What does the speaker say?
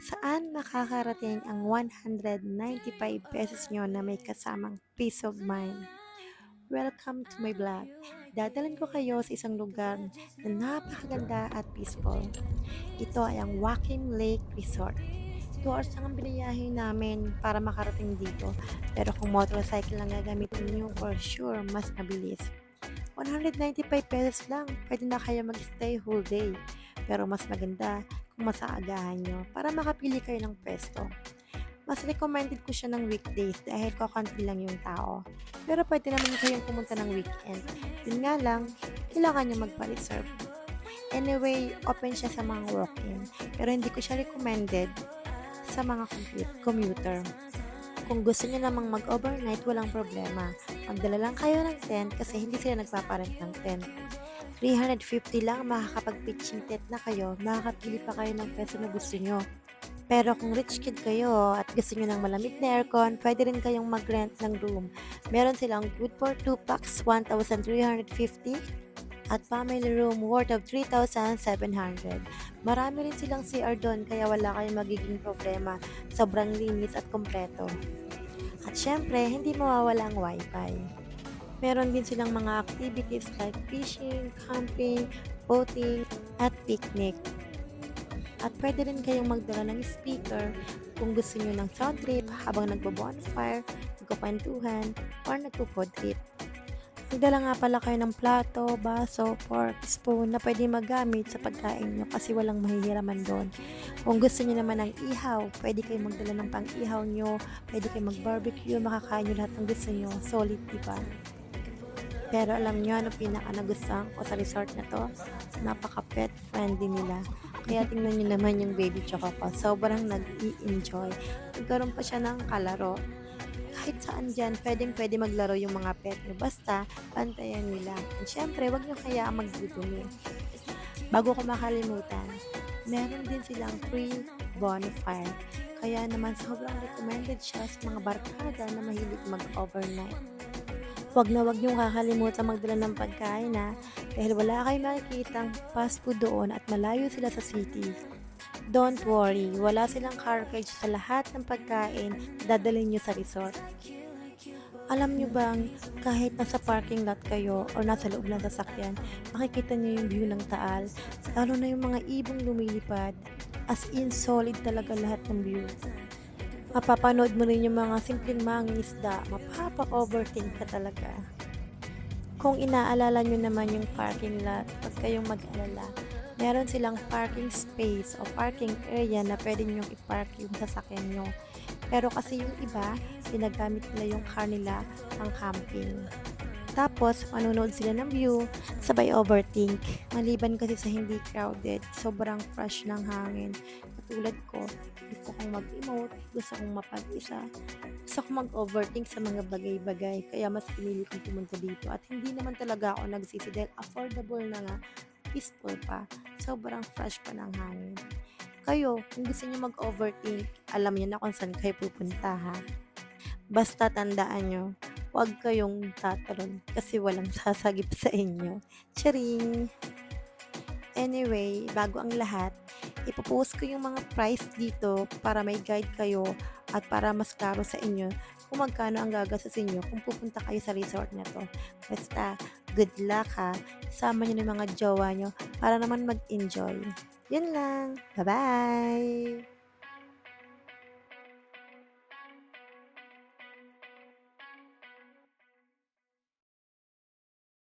Saan makakarating ang 195 pesos nyo na may kasamang peace of mind? Welcome to my vlog. Dadalan ko kayo sa isang lugar na napakaganda at peaceful. Ito ay ang Wakim Lake Resort. 2 hours lang ang biniyahe namin para makarating dito. Pero kung motorcycle lang gagamitin niyo, for sure, mas mabilis. 195 pesos lang, pwede na kayo mag-stay whole day. Pero mas maganda kung masaagahan nyo para makapili kayo ng pwesto. Mas recommended ko siya ng weekdays dahil kakanti lang yung tao. Pero pwede naman kayong pumunta ng weekend. Yun nga lang, kailangan nyo magpa-reserve. Anyway, open siya sa mga walk-in. Pero hindi ko siya recommended sa mga commuter. Kung gusto niyo namang mag-overnight, walang problema. Magdala lang kayo ng tent kasi hindi sila nagpaparent ng tent. 350 lang makakapag-pitching tent na kayo, makakapili pa kayo ng peso na gusto nyo. Pero kung rich kid kayo at gusto nyo ng malamig na aircon, pwede rin kayong mag-rent ng room. Meron silang good for 2 packs, 1,350 at family room worth of 3,700. Marami rin silang CR doon kaya wala kayong magiging problema. Sobrang linis at kompleto. At syempre, hindi mawawala ang wifi. Meron din silang mga activities like fishing, camping, boating, at picnic. At pwede rin kayong magdala ng speaker kung gusto nyo ng sound trip habang nagbo-bonfire, nagkukwentuhan, or nagpo-food trip. Magdala nga pala kayo ng plato, baso, fork, spoon na pwede magamit sa pagkain nyo kasi walang mahihiraman doon. Kung gusto nyo naman ng ihaw, pwede kayong magdala ng pang-ihaw nyo, pwede kayong mag-barbecue, makakain nyo lahat ng gusto nyo. Solid, diba? Pero alam nyo ano pinaka-nagustuhan ko sa resort na to? Napaka-pet friendly nila. Kaya tingnan nyo naman yung baby choco ko. Sobrang nag-i-enjoy. Nagkaroon pa siya ng kalaro. Kahit saan dyan, pwede maglaro yung mga pet nyo. Basta, bantayan nila. And syempre, wag nyo kaya magdudumi. Bago ko makalimutan, meron din silang free bonfire. Kaya naman sobrang recommended siya sa mga barkada na mahilig mag-overnight. Wag niyong kakalimutan magdala ng pagkain dahil wala kayong makikitang fast food doon at malayo sila sa city. Don't worry, wala silang cartage sa lahat ng pagkain na dadalhin nyo sa resort. Alam nyo bang kahit nasa parking lot kayo o nasa loob ng sasakyan, makikita nyo yung view ng Taal, lalo na yung mga ibong lumilipad, as in solid talaga lahat ng view. Mapapanood mo rin yung mga simpleng mangingisda, mapapa-overthink ka talaga. Kung inaalala nyo naman yung parking lot, huwag kayong mag-alala. Meron silang parking space o parking area na pwede nyong i-park yung sasakyan nyo. Pero kasi yung iba, ginagamit nila yung car nila pang camping. Tapos, manonood sila ng view, sabay overthink. Maliban kasi sa hindi crowded, sobrang fresh ng hangin. Katulad ko, gusto kong mag-emote, gusto kong mapag-isa, gusto kong mag-overthink sa mga bagay-bagay. Kaya mas pinili kong pumunta dito. At hindi naman talaga ako nagsisi dahil affordable na nga, peaceful pa, sobrang fresh pa ng hangin. Kayo, kung gusto niyo mag-overthink, alam niyo na kung saan kayo pupunta ha. Basta tandaan nyo, huwag kayong tatalon kasi walang sasagip sa inyo. Charing! Anyway, bago ang lahat, ipopost ko yung mga price dito para may guide kayo at para mas klaro sa inyo kung magkano ang gagastusin nyo kung pupunta kayo sa resort na to. Basta, good luck ha. Sama nyo ng mga jowa nyo para naman mag-enjoy. Yun lang. Bye-bye!